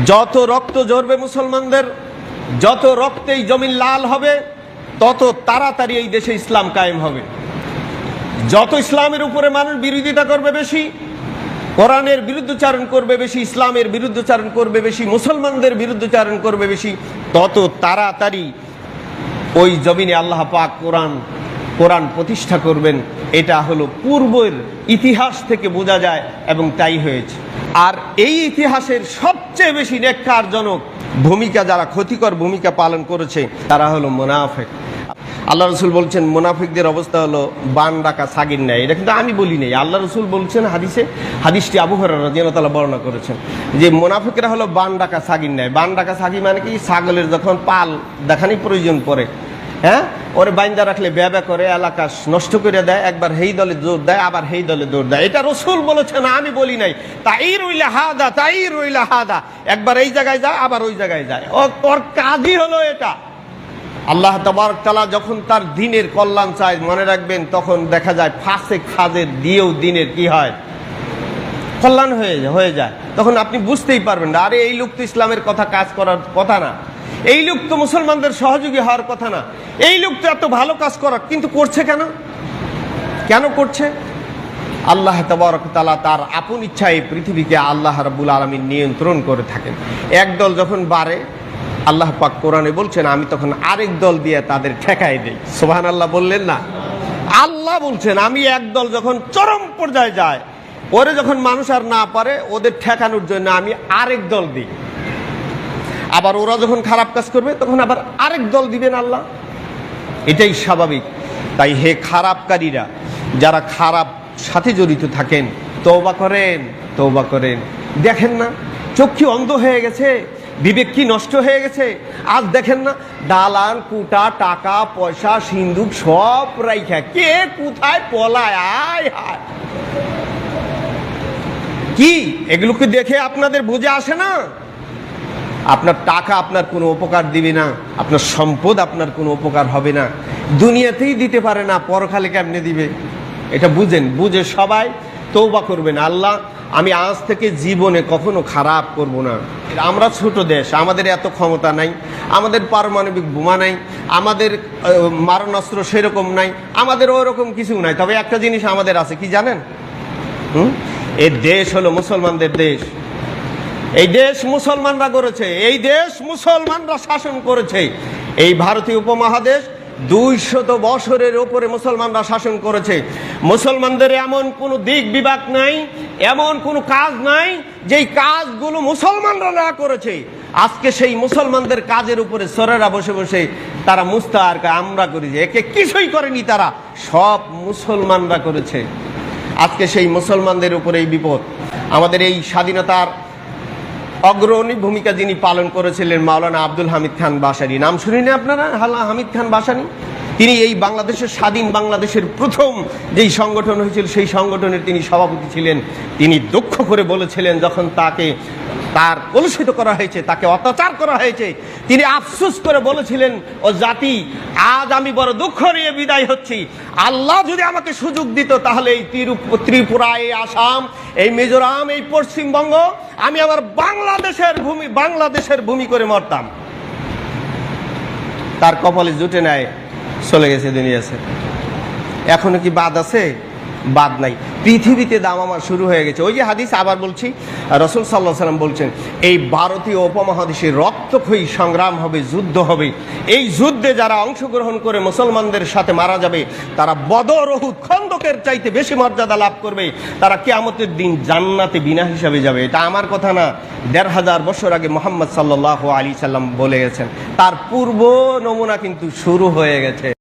যত রক্ত ঝরবে মুসলমানদের, যত রক্তেই জমিন লাল হবে, তত তাড়াতাড়ি এই দেশে ইসলাম কায়েম হবে। যত ইসলামের উপরে মানুষ বিরোধিতা করবে বেশি, কোরআনের বিরুদ্ধচারণ করবে বেশি, ইসলামের বিরুদ্ধচারণ করবে বেশি, মুসলমানদের বিরুদ্ধচারণ করবে বেশি, তত তাড়াতাড়ি ওই জমিনে আল্লাহ পাক কোরআন প্রতিষ্ঠা করবেন। এটা হলো পূর্বের ইতিহাস থেকে বোঝা যায় এবং তাই হয়েছে। আর এই ইতিহাসের সবচেয়ে বেশি নেককারজনক ভূমিকা, যারা ক্ষতিকর ভূমিকা পালন করেছে, তারা হলো মুনাফিক। আল্লাহ রসুল বলছেন মুনাফিকদের অবস্থা হলো বান ডাকা ছাগির ন্যায়। এটা কিন্তু আমি বলি নাই, আল্লাহ রসুল বলছেন হাদিসটি আবু হুরায়রা রাদিয়াল্লাহু তাআলা বর্ণনা করেছেন যে মুনাফিকরা হলো বান ডাকা ছাগির ন্যায়। বান ডাকা ছাগি মানে কি? ছাগলের যখন পাল দেখানি প্রয়োজন পড়ে, হ্যাঁ, ওরে বাইন্দা রাখলে ব্যাবা করে, এলাকা নষ্ট করে দেয়, একবার হেই দলে জোর দেয়, আবার হেই দলে দৌড় দেয়। এটা রসুল বলেছেন, আমি বলি নাই। তাই রইলা হাদা, একবার এই জায়গায় যায়, আবার ওই জায়গায় যায়। ওর কাজই হলো এটা। আল্লাহ তাবারক তাআলা যখন তার দ্বীনের কল্যাণ চায়, মনে রাখবেন, তখন দেখা যায় ফাসেক ফাজের দিয়েও দ্বীনের কি হয়? কল্যাণ হয়ে যায়। তখন আপনি বুঝতেই পারবেন না, আরে এই লোক তো ইসলামের কথা কাজ করার কথা না, এই লোক তো মুসলমানদের সহযোগী হওয়ার কথা না, এই লোক তো এত ভালো কাজ করার, কিন্তু করছে কেন করছে? আল্লাহ তাবারক তাআলা তার আপন ইচ্ছায় পৃথিবীকে আল্লাহ রাব্বুল আলামিন নিয়ন্ত্রণ করে থাকেন। একদল যখন বাড়ে, আল্লাহ পাক কোরআনে বলছেন, আমি তখন আরেক দল দিয়ে তাদের ঠেকাই দেই। সুবহানাল্লাহ বললেন না? আল্লাহ বলছেন, আমি একদল যখন চরম পর্যায়ে যায়, ওরে যখন মানুষ আর না পারে, ওদের ঠেকানোর জন্য আমি আরেক দল দিই। আবার ওরা যখন খারাপ কাজ করবে, তখন আবার আরেক দল দিবেন আল্লাহ। এটাই স্বাভাবিক। তাই হে খারাপকারীরা, যারা খারাপ সাথে জড়িত থাকেন, তওবা করেন। দেখেন না, চক্ষু অন্ধ হয়ে গেছে, বিবেক কি নষ্ট হয়ে গেছে? আজ দেখেন না, দালান কুটা, টাকা পয়সা, সিন্দুক সব রাইখা কে কোথায় পলায়। আয় হায়, কি এগুলোকে দেখে আপনাদের বুঝে আসে না? আপনার টাকা আপনার কোনো উপকার দিবে না, আপনার সম্পদ আপনার কোনো উপকার হবে না, দুনিয়াতেই দিতে পারে না, পরকালে কেমনে দিবে? এটা বুঝে সবাই তওবা করবেন। আল্লাহ, আমি আজ থেকে জীবনে কখনো খারাপ করব না। আমরা ছোট দেশ, আমাদের এত ক্ষমতা নাই, আমাদের পারমাণবিক বোমা নাই, আমাদের মারণাস্ত্র সেরকম নাই, আমাদের ওরকম কিছু নাই। তবে একটা জিনিস আমাদের আছে, কি জানেন? এই দেশ হলো মুসলমানদের দেশ। এই দেশ মুসলমানরা গড়েছে, এই দেশ মুসলমানরা শাসন করেছে। এই ভারতীয় উপমহাদেশ 200 বছরের উপরে মুসলমানরা শাসন করেছে। মুসলমানদের এমন কোনো দিক বিভাগ নাই, এমন কোনো কাজ নাই যেই কাজগুলো মুসলমানরা না করেছে। আজকে সেই মুসলমানদের কাজের উপরে সরেরা বসে বসে তারা মুস্তাহার আমরা করেছি, একে কিছুই করেনি তারা, সব মুসলমানরা করেছে। আজকে সেই মুসলমানদের উপরে এই বিপদ। আমাদের এই স্বাধীনতার অগ্রণী ভূমিকা যিনি পালন করেছিলেন, মাওলানা আব্দুল হামিদ খান ভাসানী, নাম শুনিনি আপনারা? হামিদ খান ভাসানী, তিনি এই বাংলাদেশের স্বাধীন বাংলাদেশের প্রথম যেই সংগঠন হয়েছিল, সেই সংগঠনের তিনি সভাপতি ছিলেন। তিনি দুঃখ করে বলেছিলেন, যখন তার কলুষিত করা হয়েছে, তাকে অত্যাচার করা হয়েছে, তিনি আফসোস করে বলেছিলেন, ও জাতি, আজ আমি বড় দুঃখ নিয়ে বিদায় হচ্ছি। আল্লাহ যদি আমাকে সুযোগ দিত, তাহলে এই ত্রিপুরা, এই আসাম, এই মিজোরাম, এই পশ্চিমবঙ্গ, আমি আবার বাংলাদেশের ভূমি করে মরতাম। তার কপালে জুটে নেয়, চলে গেছে দুনিয়াতে। এখনো কি বাদ আছে? বাদ নাই। পৃথিবীতে দামামা শুরু হয়ে গেছে। ওই যে হাদিস, আবার বলছি, রাসূল সাল্লাল্লাহু আলাইহি ওয়াসাল্লাম বলছেন, এই ভারতীয় উপমহাদেশে রক্তক্ষয়ী সংগ্রাম হবে, যুদ্ধ হবে। এই যুদ্ধে যারা অংশগ্রহণ করে মুসলমানদের সাথে মারা যাবে, তারা বদর, উহুদ, খন্দকের চাইতে বেশি মর্যাদা লাভ করবে। তারা কিয়ামতের দিন জান্নাতে বিনা হিসাবে যাবে। এটা আমার কথা না, ১৫০০ বছর আগে মুহাম্মদ সাল্লাল্লাহু আলাইহি সাল্লাম বলে গেছেন। তার পূর্ব নমুনা কিন্তু শুরু হয়ে গেছে।